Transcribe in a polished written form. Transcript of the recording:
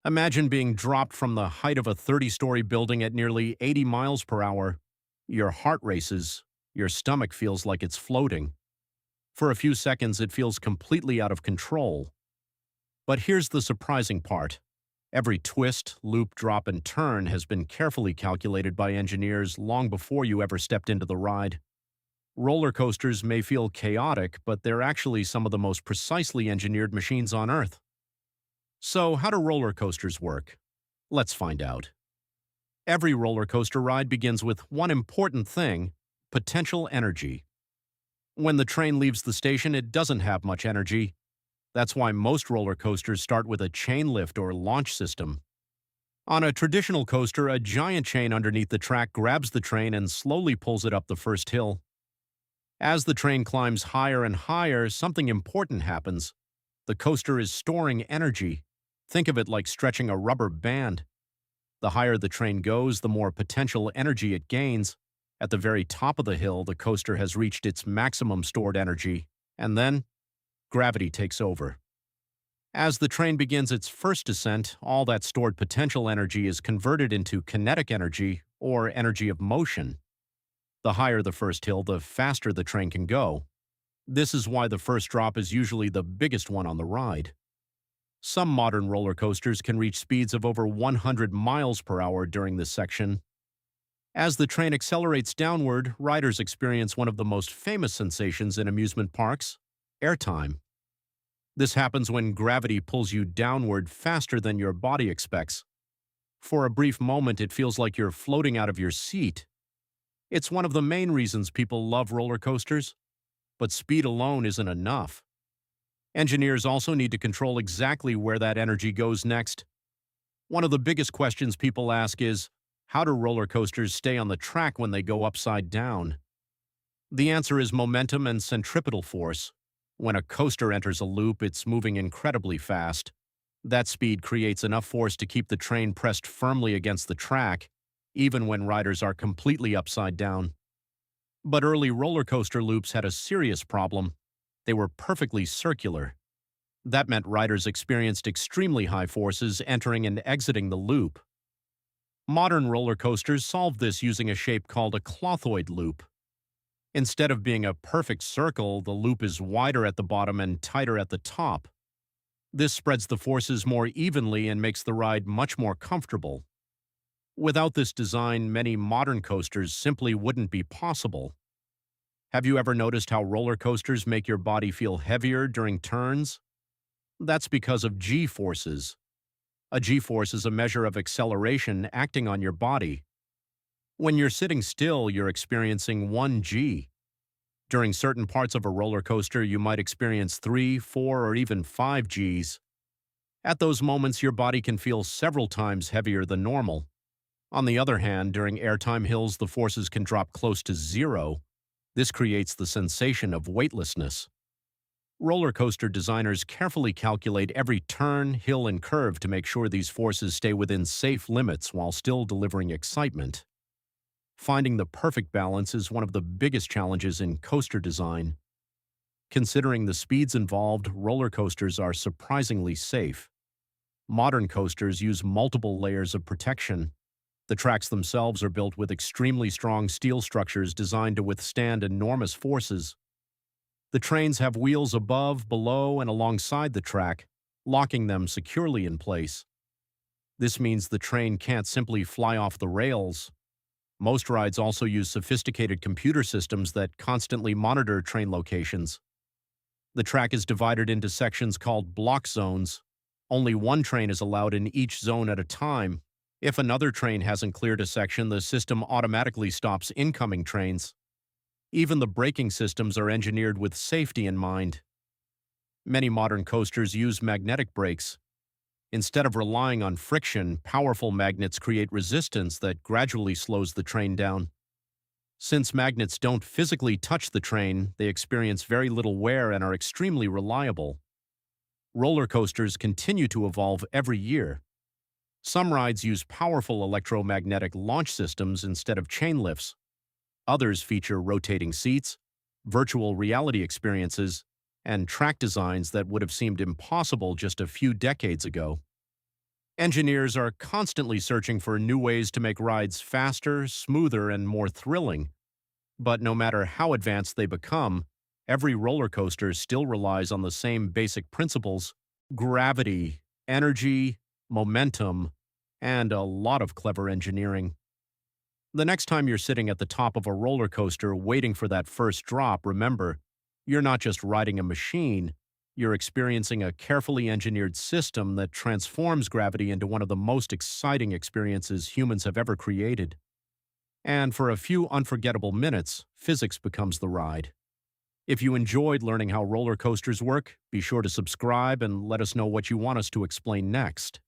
Imagine being dropped from the height of a 30-story building at nearly 80 miles per hour. Your heart races, your stomach feels like it's floating. For a few seconds, it feels completely out of control. But here's the surprising part. Every twist, loop, drop, and turn has been carefully calculated by engineers long before you ever stepped into the ride. Roller coasters may feel chaotic, but they're actually some of the most precisely engineered machines on Earth. So, how do roller coasters work? Let's find out. Every roller coaster ride begins with one important thing: potential energy. When the train leaves the station, it doesn't have much energy. That's why most roller coasters start with a chain lift or launch system. On a traditional coaster, a giant chain underneath the track grabs the train and slowly pulls it up the first hill. As the train climbs higher and higher, something important happens. The coaster is storing energy. Think of it like stretching a rubber band. The higher the train goes, the more potential energy it gains. At the very top of the hill, the coaster has reached its maximum stored energy, and then gravity takes over. As the train begins its first descent, all that stored potential energy is converted into kinetic energy, or energy of motion. The higher the first hill, the faster the train can go. This is why the first drop is usually the biggest one on the ride. Some modern roller coasters can reach speeds of over 100 miles per hour during this section. As the train accelerates downward, riders experience one of the most famous sensations in amusement parks: airtime. This happens when gravity pulls you downward faster than your body expects. For a brief moment, it feels like you're floating out of your seat. It's one of the main reasons people love roller coasters. But speed alone isn't enough. Engineers also need to control exactly where that energy goes next. One of the biggest questions people ask is, how do roller coasters stay on the track when they go upside down? The answer is momentum and centripetal force. When a coaster enters a loop, it's moving incredibly fast. That speed creates enough force to keep the train pressed firmly against the track, even when riders are completely upside down. But early roller coaster loops had a serious problem. They were perfectly circular. That meant riders experienced extremely high forces entering and exiting the loop. Modern roller coasters solved this using a shape called a clothoid loop. Instead of being a perfect circle, the loop is wider at the bottom and tighter at the top. This spreads the forces more evenly and makes the ride much more comfortable. Without this design, many modern coasters simply wouldn't be possible. Have you ever noticed how roller coasters make your body feel heavier during turns? That's because of G-forces. A G-force is a measure of acceleration acting on your body. When you're sitting still, you're experiencing 1 G. During certain parts of a roller coaster, you might experience 3, 4, or even 5 Gs. At those moments, your body can feel several times heavier than normal. On the other hand, during airtime hills, the forces can drop close to zero. This creates the sensation of weightlessness. Roller coaster designers carefully calculate every turn, hill, and curve to make sure these forces stay within safe limits while still delivering excitement. Finding the perfect balance is one of the biggest challenges in coaster design. Considering the speeds involved, roller coasters are surprisingly safe. Modern coasters use multiple layers of protection. The tracks themselves are built with extremely strong steel structures designed to withstand enormous forces. The trains have wheels above, below, and alongside the track, locking them securely in place. This means the train can't simply fly off the rails. Most rides also use sophisticated computer systems that constantly monitor train locations. The track is divided into sections called block zones. Only one train is allowed in each zone at a time. If another train hasn't cleared a section, the system automatically stops incoming trains. Even the braking systems are engineered with safety in mind. Many modern coasters use magnetic brakes. Instead of relying on friction, powerful magnets create resistance that gradually slows the train down. Since magnets don't physically touch the train, they experience very little wear and are extremely reliable. Roller coasters continue to evolve every year. Some rides use powerful electromagnetic launch systems instead of chain lifts. Others feature rotating seats, virtual reality experiences, and track designs that would have seemed impossible just a few decades ago. Engineers are constantly searching for new ways to make rides faster, smoother, and more thrilling. But no matter how advanced they become, every roller coaster still relies on the same basic principles: gravity, energy, momentum, and a lot of clever engineering. The next time you're sitting at the top of a roller coaster waiting for that first drop, remember, you're not just riding a machine, you're experiencing a carefully engineered system that transforms gravity into one of the most exciting experiences humans have ever created. And for a few unforgettable minutes, physics becomes the ride. If you enjoyed learning how roller coasters work, be sure to subscribe and let us know what you want us to explain next.